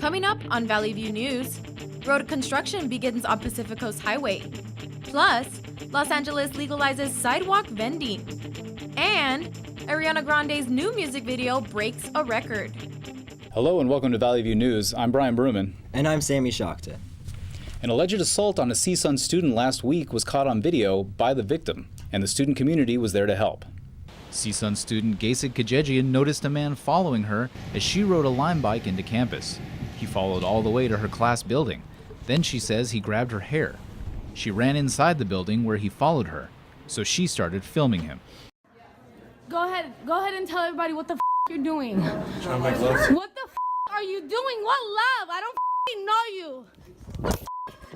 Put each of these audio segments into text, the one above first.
Coming up on Valley View News, road construction begins on Pacific Coast Highway. Plus, Los Angeles legalizes sidewalk vending. And Ariana Grande's new music video breaks a record. Hello and welcome to Valley View News. I'm Brian Bruman. And I'm Sammy Shakta. An alleged assault on a CSUN student last week was caught on video by the victim, and the student community was there to help. CSUN student Gasit Kajejian noticed a man following her as she rode a Lime bike into campus. He followed all the way to her class building. Then she says he grabbed her hair. She ran inside the building where he followed her, so she started filming him. Go ahead and tell everybody what the you're doing. What the are you doing? What love? I don't know you.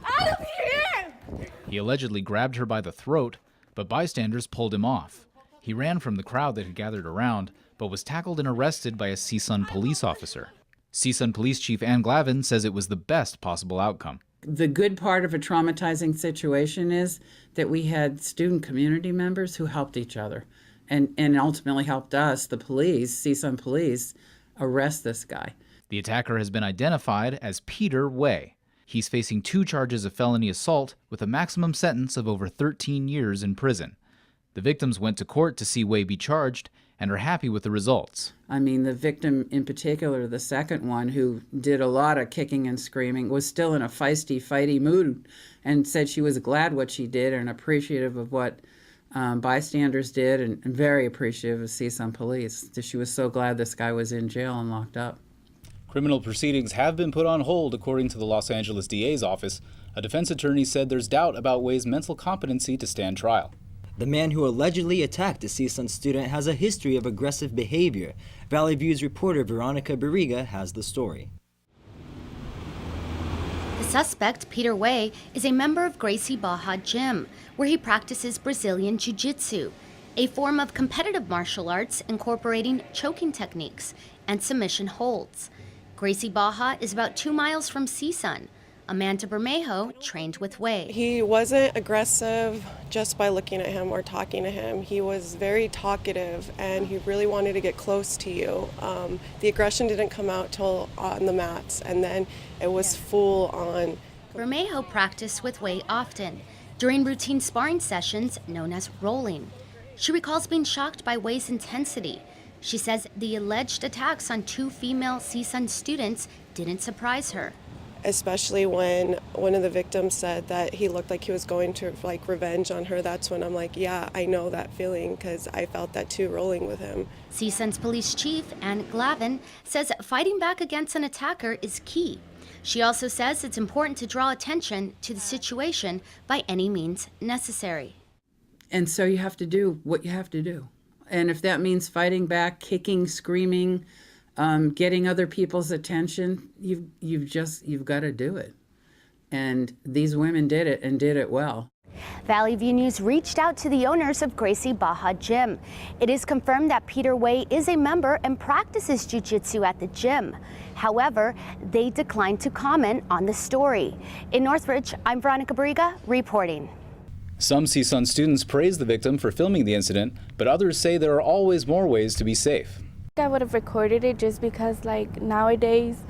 Out of here! He allegedly grabbed her by the throat, but bystanders pulled him off. He ran from the crowd that had gathered around, but was tackled and arrested by a CSUN police officer. CSUN Police Chief Ann GLAVIN says it was the best possible outcome. The good part of a traumatizing situation is that we had student community members who helped each other and ultimately helped us, the police, CSUN police, arrest this guy. The attacker has been identified as Peter Way. He's facing 2 charges of felony assault with a maximum sentence of over 13 years in prison. The victims went to court to see Way be charged and are happy with the results. I mean, the victim in particular, the second one, who did a lot of kicking and screaming, was still in a feisty, fighty mood and said she was glad what she did and appreciative of what bystanders did and very appreciative of CSUN police. She was so glad this guy was in jail and locked up. Criminal proceedings have been put on hold, according to the Los Angeles DA's office. A defense attorney said there's doubt about Way's mental competency to stand trial. The man who allegedly attacked a CSUN student has a history of aggressive behavior. Valley View's reporter Veronica Barriga has the story. The suspect, Peter Way, is a member of Gracie Barra Gym, where he practices Brazilian Jiu-Jitsu, a form of competitive martial arts incorporating choking techniques and submission holds. Gracie Barra is about 2 miles from CSUN. Amanda BERMEJO trained with Way. He wasn't aggressive just by looking at him or talking to him. He was very talkative and he really wanted to get close to you. The aggression didn't come out till on the mats, and then it was full on. BERMEJO practiced with Way often during routine sparring sessions known as rolling. She recalls being shocked by Way's intensity. She says the alleged attacks on 2 female CSUN students didn't surprise her. Especially when one of the victims said that he looked like he was going to revenge on her. That's when I'm like, yeah, I know that feeling because I felt that too rolling with him. CSUN's police chief, Ann GLAVIN, says fighting back against an attacker is key. She also says it's important to draw attention to the situation by any means necessary. And so you have to do what you have to do. And if that means fighting back, kicking, screaming, getting other people's attention, you've got to do it. And these women did it and did it well. Valley View News reached out to the owners of Gracie Barra Gym. It is confirmed that Peter Way is a member and practices jiu-jitsu at the gym. However, they declined to comment on the story. In Northridge, I'm Veronica Barriga reporting. Some CSUN students praise the victim for filming the incident, but others say there are always more ways to be safe. I would have recorded it just because nowadays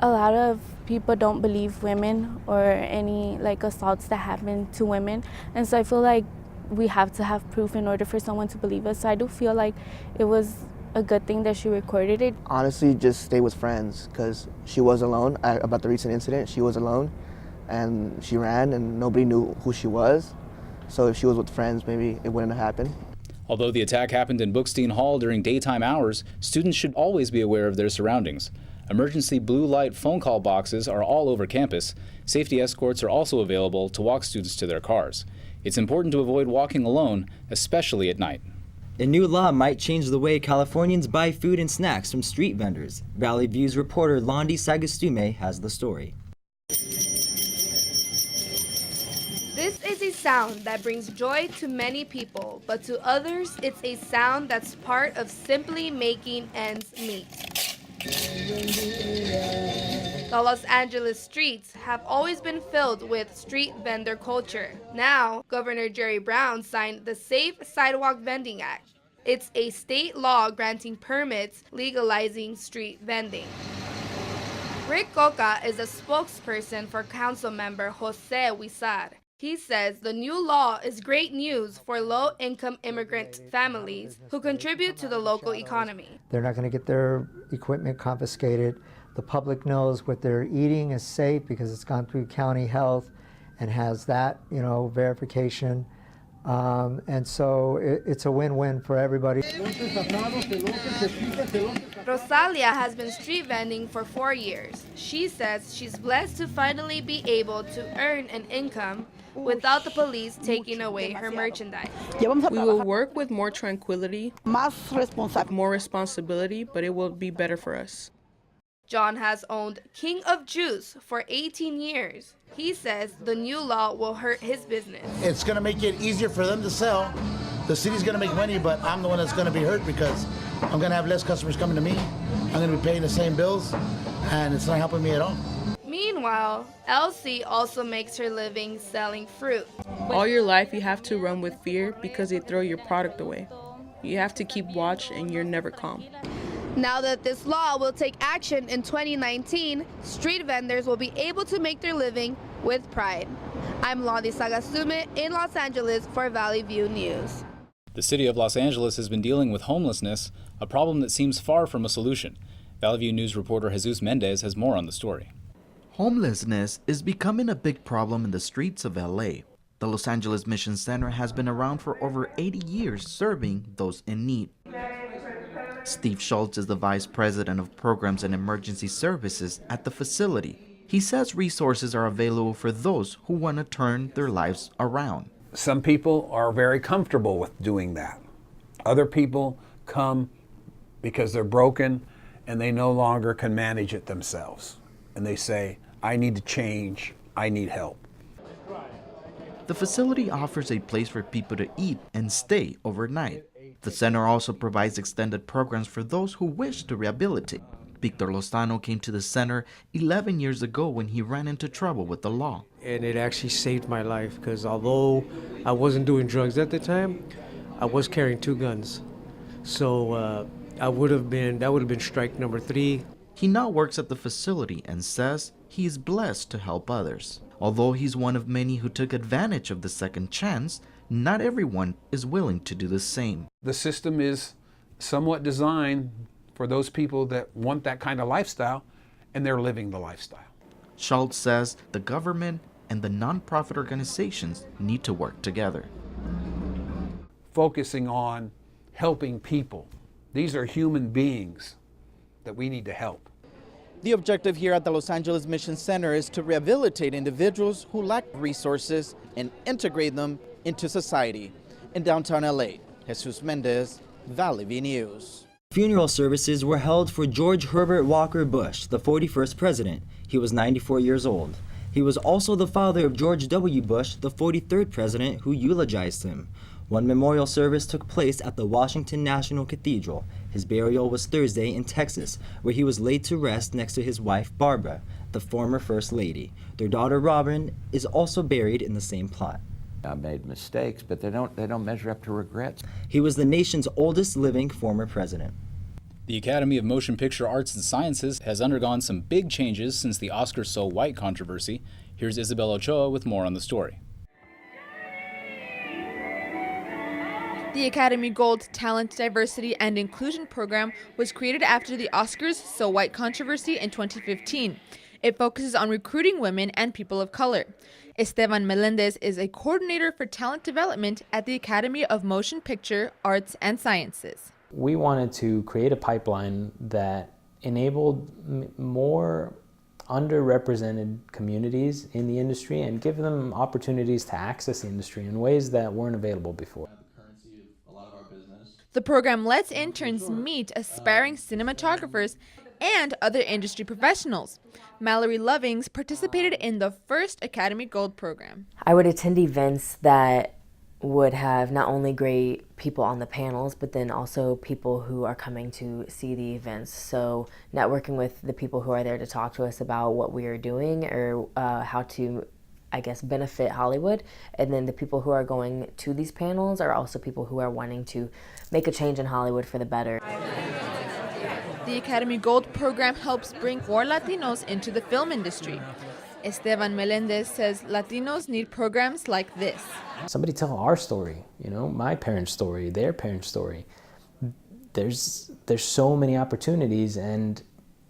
a lot of people don't believe women or any assaults that happen to women, and so I feel like we have to have proof in order for someone to believe us. So I do feel like it was a good thing that she recorded it. Honestly, just stay with friends because she was alone. About the recent incident, she was alone and she ran and nobody knew who she was. So if she was with friends, maybe it wouldn't have happened. Although the attack happened in Bookstein Hall during daytime hours, students should always be aware of their surroundings. Emergency blue light phone call boxes are all over campus. Safety escorts are also available to walk students to their cars. It's important to avoid walking alone, especially at night. A new law might change the way Californians buy food and snacks from street vendors. Valley View's reporter Londi Sagastume has the story. This is a sound that brings joy to many people, but to others, it's a sound that's part of simply making ends meet. The Los Angeles streets have always been filled with street vendor culture. Now, Governor Jerry Brown signed the Safe Sidewalk Vending Act. It's a state law granting permits legalizing street vending. Rick Coca is a spokesperson for council member Jose Huizar. He says the new law is great news for low-income immigrant families who contribute to the local economy. They're not going to get their equipment confiscated. The public knows what they're eating is safe because it's gone through county health and has that, verification. And so it's a win-win for everybody. Rosalia has been street vending for 4 years. She says she's blessed to finally be able to earn an income without the police taking away her merchandise. We will work with more tranquility, more responsibility, but it will be better for us. John has owned King of Juice for 18 years. He says the new law will hurt his business. It's going to make it easier for them to sell. The city's going to make money, but I'm the one that's going to be hurt because I'm going to have less customers coming to me. I'm going to be paying the same bills, and it's not helping me at all. Meanwhile, Elsie also makes her living selling fruit. All your life you have to run with fear because they throw your product away. You have to keep watch and you're never calm. Now that this law will take action in 2019, street vendors will be able to make their living with pride. I'm Lottie Sagasume in Los Angeles for Valley View News. The city of Los Angeles has been dealing with homelessness, a problem that seems far from a solution. Valley View News reporter Jesus Mendez has more on the story. Homelessness is becoming a big problem in the streets of LA. The Los Angeles Mission Center has been around for over 80 years serving those in need. Steve SCHULTZ is the Vice President of Programs and Emergency Services at the facility. He says resources are available for those who want to turn their lives around. Some people are very comfortable with doing that. Other people come because they're broken and they no longer can manage it themselves. And they say, I need to change, I need help. The facility offers a place for people to eat and stay overnight. The center also provides extended programs for those who wish to rehabilitate. Victor Lozano came to the center 11 years ago when he ran into trouble with the law. And it actually saved my life because although I wasn't doing drugs at the time, I was carrying 2 guns. So that would have been strike number 3. He now works at the facility and says he is blessed to help others. Although he's one of many who took advantage of the second chance, not everyone is willing to do the same. The system is somewhat designed for those people that want that kind of lifestyle, and they're living the lifestyle. SCHULTZ says the government and the nonprofit organizations need to work together. Focusing on helping people. These are human beings that we need to help. The objective here at the Los Angeles Mission Center is to rehabilitate individuals who lack resources and integrate them into society. In downtown LA, Jesus Mendez, Valley View News. Funeral services were held for George Herbert Walker Bush, the 41st president. He was 94 years old. He was also the father of George W. Bush, the 43rd president, who eulogized him. One memorial service took place at the Washington National Cathedral. His burial was Thursday in Texas, where he was laid to rest next to his wife, Barbara, the former First Lady. Their daughter, Robin, is also buried in the same plot. I made mistakes, but they don't measure up to regrets. He was the nation's oldest living former president. The Academy of Motion Picture Arts and Sciences has undergone some big changes since the Oscars So White controversy. Here's Isabel Ochoa with more on the story. The Academy Gold Talent, Diversity, and Inclusion Program was created after the Oscars So White controversy in 2015. It focuses on recruiting women and people of color. ESTEBAN Melendez is a coordinator for talent development at the Academy of Motion Picture Arts and Sciences. We wanted to create a pipeline that enabled more underrepresented communities in the industry and give them opportunities to access the industry in ways that weren't available before. The program lets interns meet aspiring cinematographers and other industry professionals. Mallory Lovings participated in the first Academy Gold program. I would attend events that would have not only great people on the panels, but then also people who are coming to see the events. So networking with the people who are there to talk to us about what we are doing or how to, I guess, benefit Hollywood. And then the people who are going to these panels are also people who are wanting to make a change in Hollywood for the better. The Academy Gold program helps bring more Latinos into the film industry. Esteban Melendez says Latinos need programs like this. Somebody tell our story, you know, my parents' story, their parents' story. There's so many opportunities and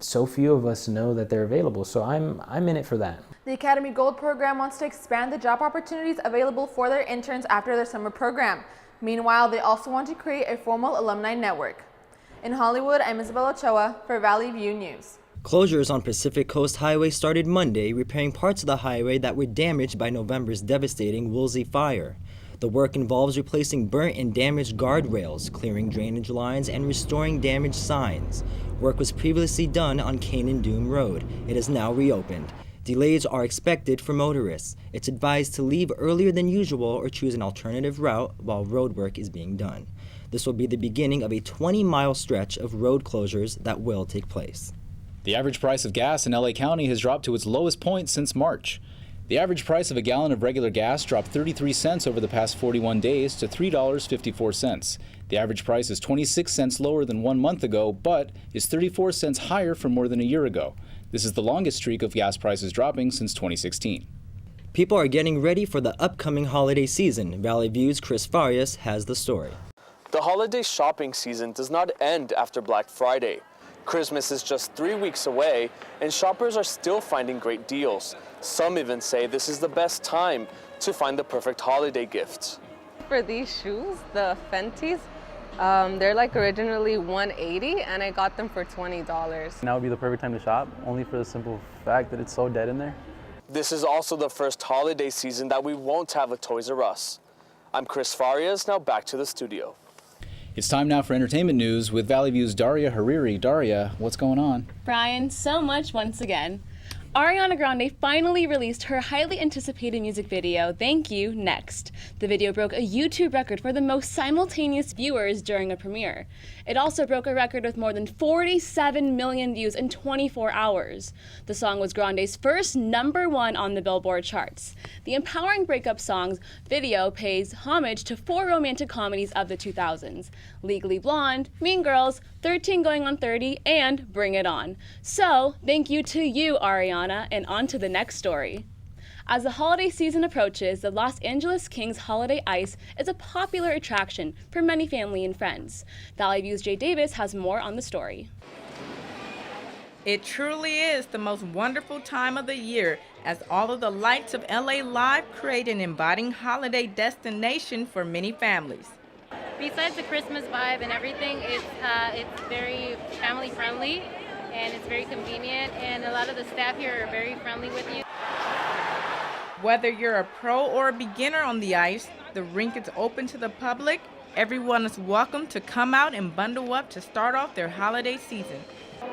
so few of us know that they're available, so I'm in it for that. The Academy Gold program wants to expand the job opportunities available for their interns after their summer program. Meanwhile, they also want to create a formal alumni network. In Hollywood, I'm Isabel Ochoa for Valley View News. Closures on Pacific Coast Highway started Monday, repairing parts of the highway that were damaged by November's devastating Woolsey fire. The work involves replacing burnt and damaged guardrails, clearing drainage lines, and restoring damaged signs. Work was previously done on Canaan Doom Road. It is now reopened. Delays are expected for motorists. It's advised to leave earlier than usual or choose an alternative route while road work is being done. This will be the beginning of a 20-mile stretch of road closures that will take place. The average price of gas in LA County has dropped to its lowest point since March. The average price of a gallon of regular gas dropped 33 cents over the past 41 days to $3.54. The average price is 26 cents lower than 1 month ago, but is 34 cents higher from more than a year ago. This is the longest streak of gas prices dropping since 2016. People are getting ready for the upcoming holiday season. Valley View's Chris Farias has the story. The holiday shopping season does not end after Black Friday. Christmas is just 3 weeks away, and shoppers are still finding great deals. Some even say this is the best time to find the perfect holiday gift. For these shoes, the Fenties, they're like originally $180, and I got them for $20. Now would be the perfect time to shop, only for the simple fact that it's so dead in there. This is also the first holiday season that we won't have a Toys R Us. I'm Chris Farias, now back to the studio. It's time now for entertainment news with Valley View's Daria Hariri. Daria, what's going on? Brian, so much once again. Ariana Grande finally released her highly anticipated music video, Thank You, Next. The video broke a YouTube record for the most simultaneous viewers during a premiere. It also broke a record with more than 47 million views in 24 hours. The song was Grande's first #1 on the Billboard charts. The empowering breakup song's video pays homage to 4 romantic comedies of the 2000s, Legally Blonde, Mean Girls, 13 Going on 30, and Bring It On. So, thank you to you, Ariana, and on to the next story. As the holiday season approaches, the Los Angeles Kings Holiday Ice is a popular attraction for many family and friends. Valley View's Jay Davis has more on the story. It truly is the most wonderful time of the year, as all of the lights of LA Live create an inviting holiday destination for many families. Besides the Christmas vibe and everything, it's very family friendly and it's very convenient, and a lot of the staff here are very friendly with you. Whether you're a pro or a beginner on the ice, the rink is open to the public. Everyone is welcome to come out and bundle up to start off their holiday season.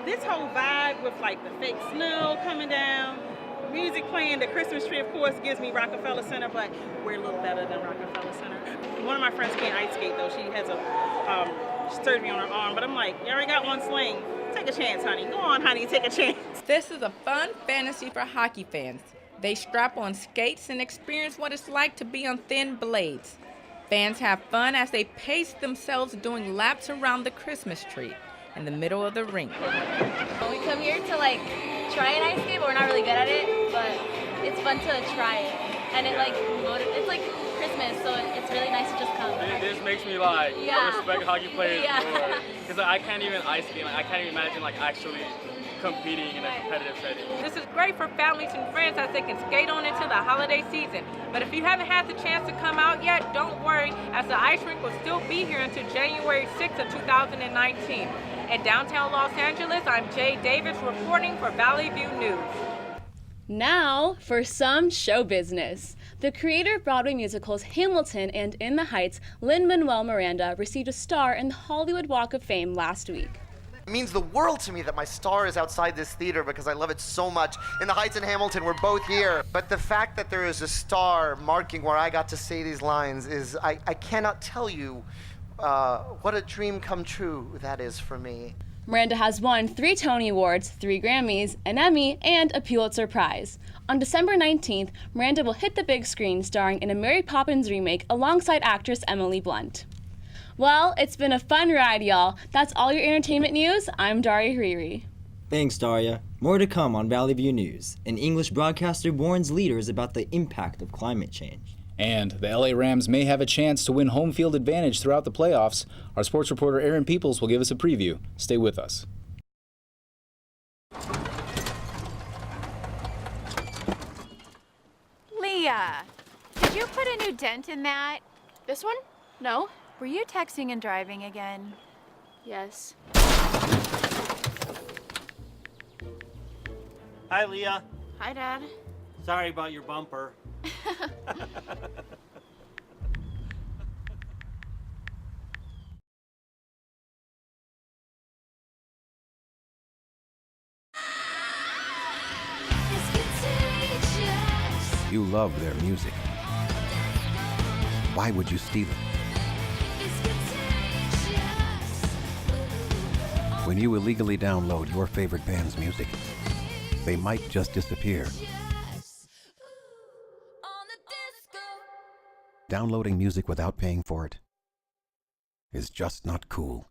This whole vibe with like the fake snow coming down, music playing, the Christmas tree of course gives me Rockefeller Center, but we're a little better than Rockefeller Center. One of my friends can't ice skate though. She has a surgery on her arm, but I'm like, you already got one sling. Take a chance, honey. Go on, honey, take a chance. This is a fun fantasy for hockey fans. They strap on skates and experience what it's like to be on thin blades. Fans have fun as they pace themselves doing laps around the Christmas tree in the middle of the rink. We come here to like try an ice skate, but we're not really good at it, but it's fun to try it. And it's like Christmas, so it's really nice to just come. This makes me like respect hockey players more, because I can't even ice skate. I can't even imagine like actually competing in a competitive setting. This is great for families and friends as they can skate on into the holiday season. But if you haven't had the chance to come out yet, don't worry, as the ice rink will still be here until January 6th of 2019. In downtown Los Angeles, I'm Jay Davis reporting for Valley View News. Now for some show business. The creator of Broadway musicals Hamilton and In the Heights, Lin-Manuel Miranda, received a star in the Hollywood Walk of Fame last week. It means the world to me that my star is outside this theater because I love it so much. In the Heights and Hamilton, we're both here. But the fact that there is a star marking where I got to say these lines is, I cannot tell you what a dream come true that is for me. Miranda has won 3 Tony Awards, 3 Grammys, an Emmy, and a Pulitzer Prize. On December 19th, Miranda will hit the big screen starring in a Mary Poppins remake alongside actress Emily Blunt. Well, it's been a fun ride, y'all. That's all your entertainment news. I'm Daria Hariri. Thanks, Daria. More to come on Valley View News. An English broadcaster warns leaders about the impact of climate change. And the LA Rams may have a chance to win home field advantage throughout the playoffs. Our sports reporter Aaron Peoples will give us a preview. Stay with us. Leah, did you put a new dent in that? This one? No. Were you texting and driving again? Yes. Hi, Leah. Hi, Dad. Sorry about your bumper. You love their music. Why would you steal it? When you illegally download your favorite band's music, they might just disappear. Downloading music without paying for it is just not cool.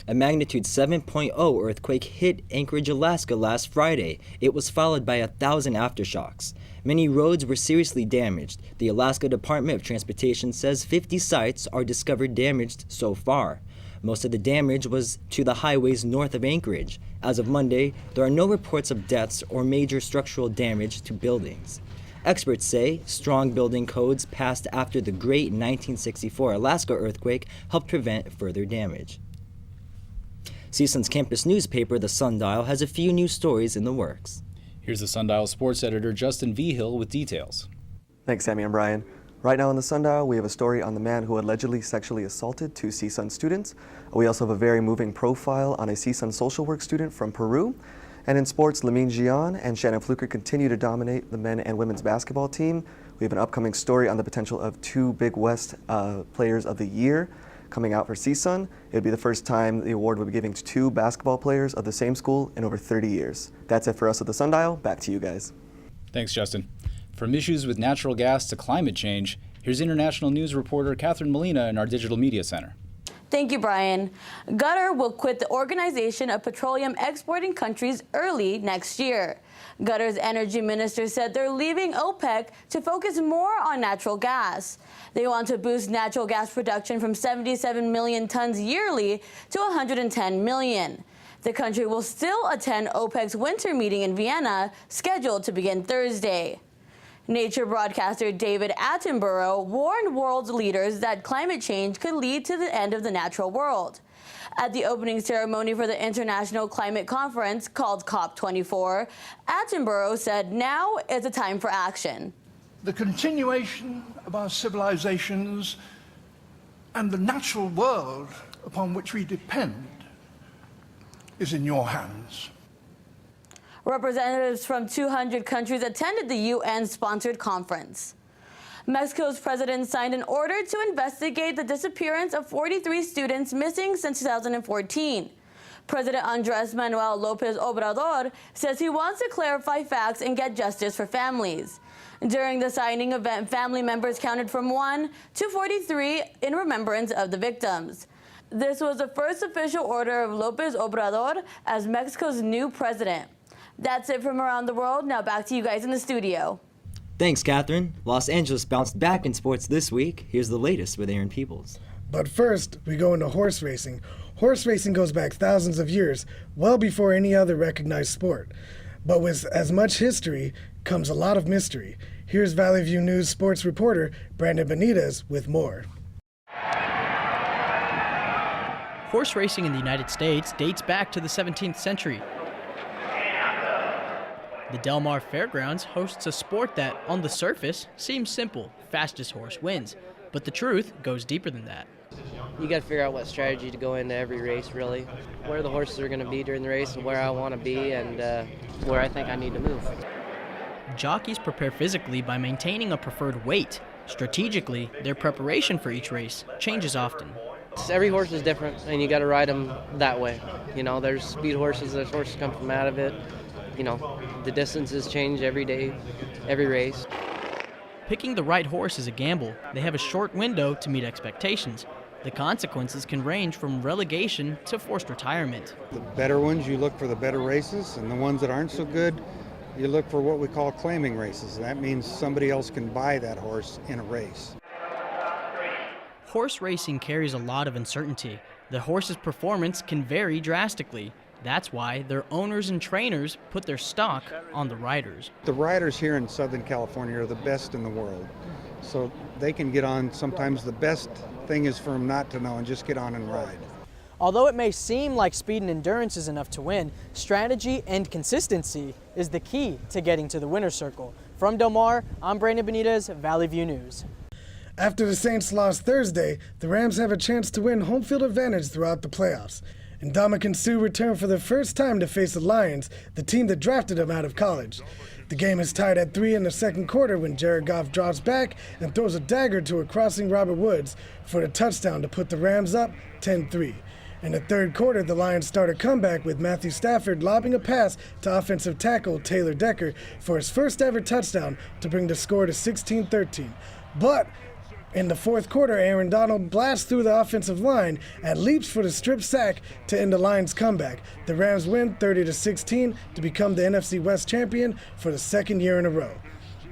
A magnitude 7.0 earthquake hit Anchorage, Alaska last Friday. It was followed by 1,000 aftershocks. Many roads were seriously damaged. The Alaska Department of Transportation says 50 sites are discovered damaged so far. Most of the damage was to the highways north of Anchorage. As of Monday, there are no reports of deaths or major structural damage to buildings. Experts say strong building codes passed after the Great 1964 Alaska earthquake helped prevent further damage. CSUN's campus newspaper, The Sundial, has a few new stories in the works. Here's the Sundial sports editor Justin Vigil with details. Thanks, Sammy and Brian. Right now in the Sundial, we have a story on the man who allegedly sexually assaulted 2 CSUN students. We also have a very moving profile on a CSUN social work student from Peru. And in sports, Lamine Gian and Shannon Fluker continue to dominate the men and women's basketball team. We have an upcoming story on the potential of 2 Big West Players of the Year coming out for CSUN. It would be the first time the award would be given to 2 basketball players of the same school in over 30 years. That's it for us at the Sundial. Back to you guys. Thanks, Justin. From issues with natural gas to climate change, here's international news reporter Catherine Molina in our Digital Media Center. Thank you, Brian. Qatar will quit the Organization of Petroleum Exporting Countries early next year. Qatar's energy minister said they're leaving OPEC to focus more on natural gas. They want to boost natural gas production from 77 million tons yearly to 110 million. The country will still attend OPEC's winter meeting in Vienna, scheduled to begin Thursday. Nature broadcaster David Attenborough warned world leaders that climate change could lead to the end of the natural world. At the opening ceremony for the International Climate Conference called COP24, Attenborough said now is the time for action. The continuation of our civilizations and the natural world upon which we depend is in your hands. Representatives from 200 countries attended the UN-sponsored conference. Mexico's president signed an order to investigate the disappearance of 43 students missing since 2014. President Andrés Manuel Lopez Obrador says he wants to clarify facts and get justice for families. During the signing event, family members counted from 1 to 43 in remembrance of the victims. This was the first official order of Lopez Obrador as Mexico's new president. That's it from around the world. Now back to you guys in the studio. Thanks, Catherine. Los Angeles bounced back in sports this week. Here's the latest with Aaron Peoples. But first, we go into horse racing. Horse racing goes back thousands of years, well before any other recognized sport. But with as much history comes a lot of mystery. Here's Valley View News sports reporter Brandon Benitez with more. Horse racing in the United States dates back to the 17th century. The Del Mar Fairgrounds hosts a sport that, on the surface, seems simple. Fastest horse wins. But the truth goes deeper than that. You got to figure out what strategy to go into every race, really. Where the horses are going to be during the race and where I want to be and where I think I need to move. Jockeys prepare physically by maintaining a preferred weight. Strategically, their preparation for each race changes often. Every horse is different, and you got to ride them that way. You know, there's speed horses, there's horses come from out of it. You know, the distances change every day, every race. Picking the right horse is a gamble. They have a short window to meet expectations. The consequences can range from relegation to forced retirement. The better ones, you look for the better races, and the ones that aren't so good, you look for what we call claiming races. That means somebody else can buy that horse in a race. Horse racing carries a lot of uncertainty. The horse's performance can vary drastically. That's why their owners and trainers put their stock on the riders. The riders here in Southern California are the best in the world. So they can get on. Sometimes the best thing is for them not to know and just get on and ride. Although it may seem like speed and endurance is enough to win, strategy and consistency is the key to getting to the winner's circle. From Del Mar, I'm Brandon Benitez, Valley View News. After the Saints lost Thursday, the Rams have a chance to win home field advantage throughout the playoffs. And Ndamukong Suh returned for the first time to face the Lions, the team that drafted him out of college. The game is tied at 3 in the second quarter when Jared Goff drops back and throws a dagger to a crossing Robert Woods for the touchdown to put the Rams up 10-3. In the third quarter, the Lions start a comeback with Matthew Stafford lobbing a pass to offensive tackle Taylor Decker for his first ever touchdown to bring the score to 16-13. But in the fourth quarter, Aaron Donald blasts through the offensive line and leaps for the strip sack to end the Lions' comeback. The Rams win 30-16 to become the NFC West champion for the second year in a row.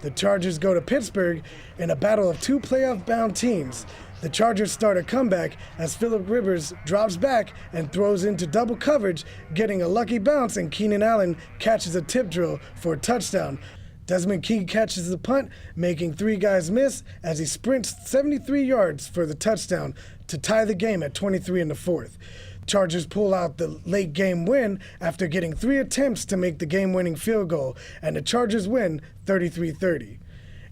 The Chargers go to Pittsburgh in a battle of two playoff-bound teams. The Chargers start a comeback as Phillip Rivers drops back and throws into double coverage, getting a lucky bounce, and Keenan Allen catches a tip drill for a touchdown. Desmond King catches the punt, making three guys miss as he sprints 73 yards for the touchdown to tie the game at 23 in the fourth. Chargers pull out the late game win after getting 3 attempts to make the game-winning field goal, and the Chargers win 33-30.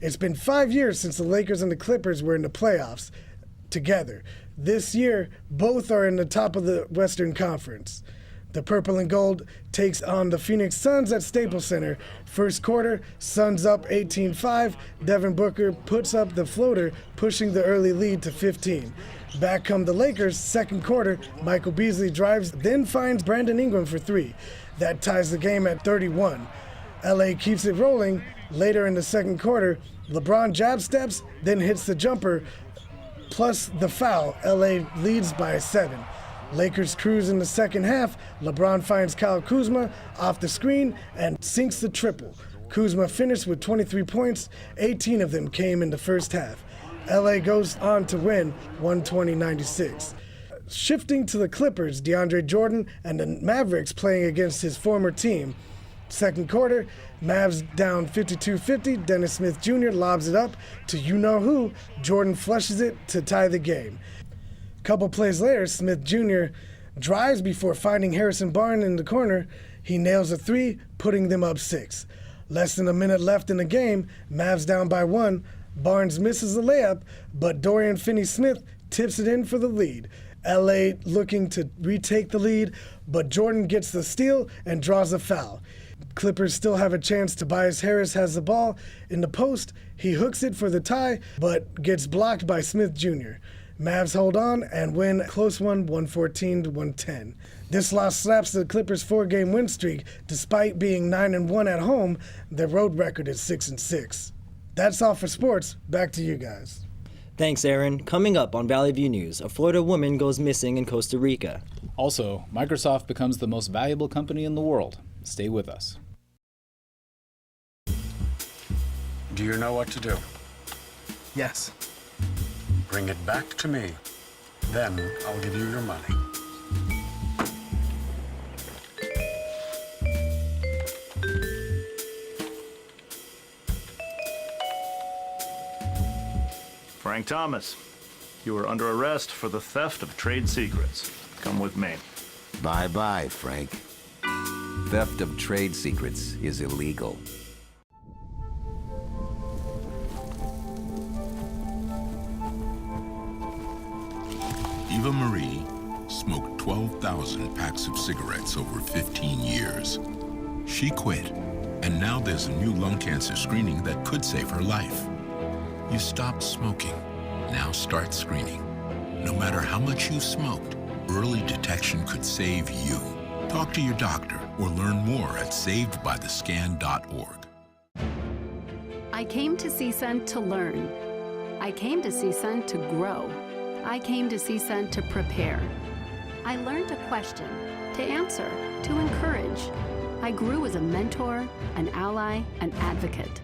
It's been 5 years since the Lakers and the Clippers were in the playoffs together. This year, both are in the top of the Western Conference. The Purple and Gold takes on the Phoenix Suns at Staples Center. First quarter, Suns up 18-5. Devin Booker puts up the floater, pushing the early lead to 15. Back come the Lakers. Second quarter, Michael Beasley drives, then finds Brandon Ingram for 3. That ties the game at 31. LA keeps it rolling. Later in the second quarter, LeBron jab steps, then hits the jumper, plus the foul. LA leads by 7. Lakers cruise in the second half. LeBron finds Kyle Kuzma off the screen and sinks the triple. Kuzma finished with 23 points. 18 of them came in the first half. LA goes on to win 120-96. Shifting to the Clippers, DeAndre Jordan and the Mavericks playing against his former team. Second quarter, Mavs down 52-50. Dennis Smith Jr. lobs it up to you-know-who. Jordan flushes it to tie the game. Couple plays later, Smith Jr. drives before finding Harrison Barnes in the corner. He nails a 3, putting them up 6. Less than a minute left in the game, Mavs down by 1. Barnes misses the layup, but Dorian Finney-Smith tips it in for the lead. LA looking to retake the lead, but Jordan gets the steal and draws a foul. Clippers still have a chance. Tobias Harris has the ball in the post. He hooks it for the tie, but gets blocked by Smith Jr. Mavs hold on and win a close one, 114-110. This loss slaps the Clippers' 4-game win streak. Despite being 9-1 at home, their road record is 6-6. That's all for sports. Back to you guys. Thanks, Aaron. Coming up on Valley View News, a Florida woman goes missing in Costa Rica. Also, Microsoft becomes the most valuable company in the world. Stay with us. Do you know what to do? Yes. Bring it back to me. Then I'll give you your money. Frank Thomas, you are under arrest for the theft of trade secrets. Come with me. Bye-bye, Frank. Theft of trade secrets is illegal. Eva Marie smoked 12,000 packs of cigarettes over 15 years. She quit, and now there's a new lung cancer screening that could save her life. You stopped smoking. Now start screening. No matter how much you smoked, early detection could save you. Talk to your doctor or learn more at savedbythescan.org. I came to CSUN to learn. I came to CSUN to grow. I came to CSUN to prepare. I learned to question, to answer, to encourage. I grew as a mentor, an ally, an advocate.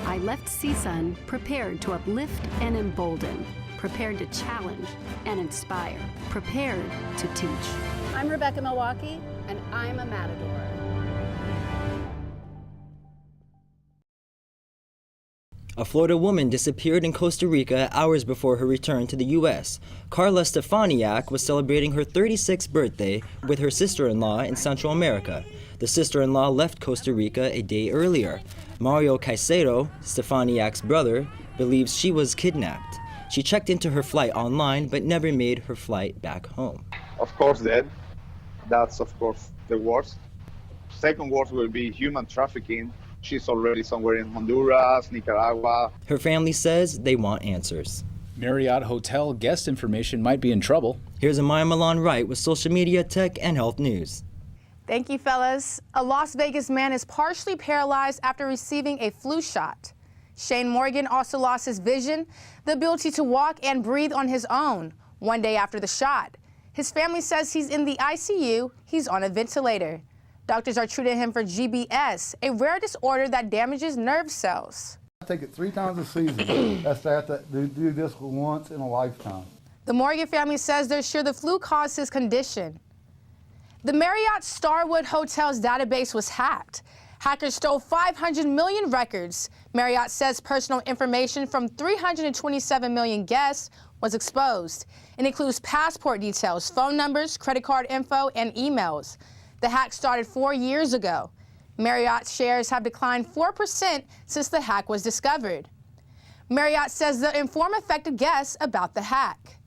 I left CSUN prepared to uplift and embolden, prepared to challenge and inspire, prepared to teach. I'm Rebecca Milwaukee, and I'm a Matador. A Florida woman disappeared in Costa Rica hours before her return to the U.S. Carla Stefaniak was celebrating her 36th birthday with her sister-in-law in Central America. The sister-in-law left Costa Rica a day earlier. Mario Caicedo, Stefaniak's brother, believes she was kidnapped. She checked into her flight online but never made her flight back home. Of course, dead. That's, of course, the worst. Second worst will be human trafficking. She's already somewhere in Honduras, Nicaragua. Her family says they want answers. Marriott Hotel guest information might be in trouble. Here's Amaya Milan Wright with social media, tech, and health news. Thank you, fellas. A Las Vegas man is partially paralyzed after receiving a flu shot. Shane Morgan also lost his vision, the ability to walk and breathe on his own, one day after the shot. His family says he's in the ICU. He's on a ventilator. Doctors are treating him for GBS, a rare disorder that damages nerve cells. I take it 3 times a season. That's to do this once in a lifetime. The Morgan family says they're sure the flu caused his condition. The Marriott Starwood Hotel's database was hacked. Hackers stole 500 million records. Marriott says personal information from 327 million guests was exposed. It includes passport details, phone numbers, credit card info, and emails. The hack started 4 years ago. Marriott shares have declined 4% since the hack was discovered. Marriott says they'll inform affected guests about the hack.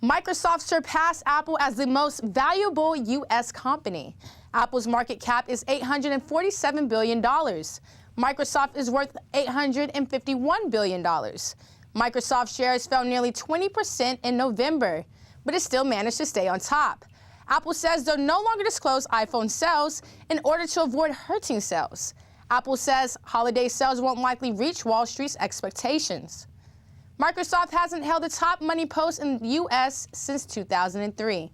Microsoft surpassed Apple as the most valuable U.S. company. Apple's market cap is $847 billion. Microsoft is worth $851 billion. Microsoft shares fell nearly 20% in November, but it still managed to stay on top. Apple says they'll no longer disclose iPhone sales in order to avoid hurting sales. Apple says holiday sales won't likely reach Wall Street's expectations. Microsoft hasn't held the top money post in the U.S. since 2003.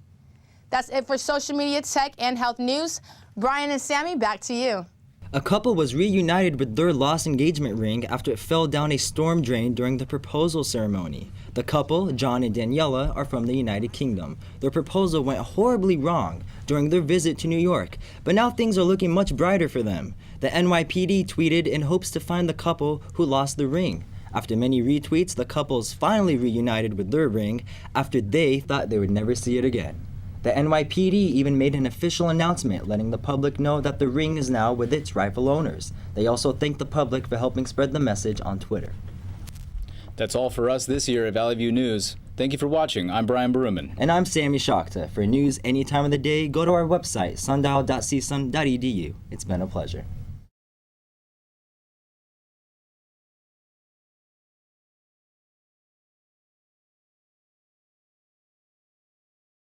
That's it for social media, tech, and health news. Brian and Sammy, back to you. A couple was reunited with their lost engagement ring after it fell down a storm drain during the proposal ceremony. The couple, John and Daniela, are from the United Kingdom. Their proposal went horribly wrong during their visit to New York, but now things are looking much brighter for them. The NYPD tweeted in hopes to find the couple who lost the ring. After many retweets, the couple's finally reunited with their ring after they thought they would never see it again. The NYPD even made an official announcement letting the public know that the ring is now with its rightful owners. They also thanked the public for helping spread the message on Twitter. That's all for us this year at Valley View News. Thank you for watching. I'm Brian Baruman. And I'm Sammy Shakta. For news any time of the day, go to our website, sundial.csun.edu. It's been a pleasure.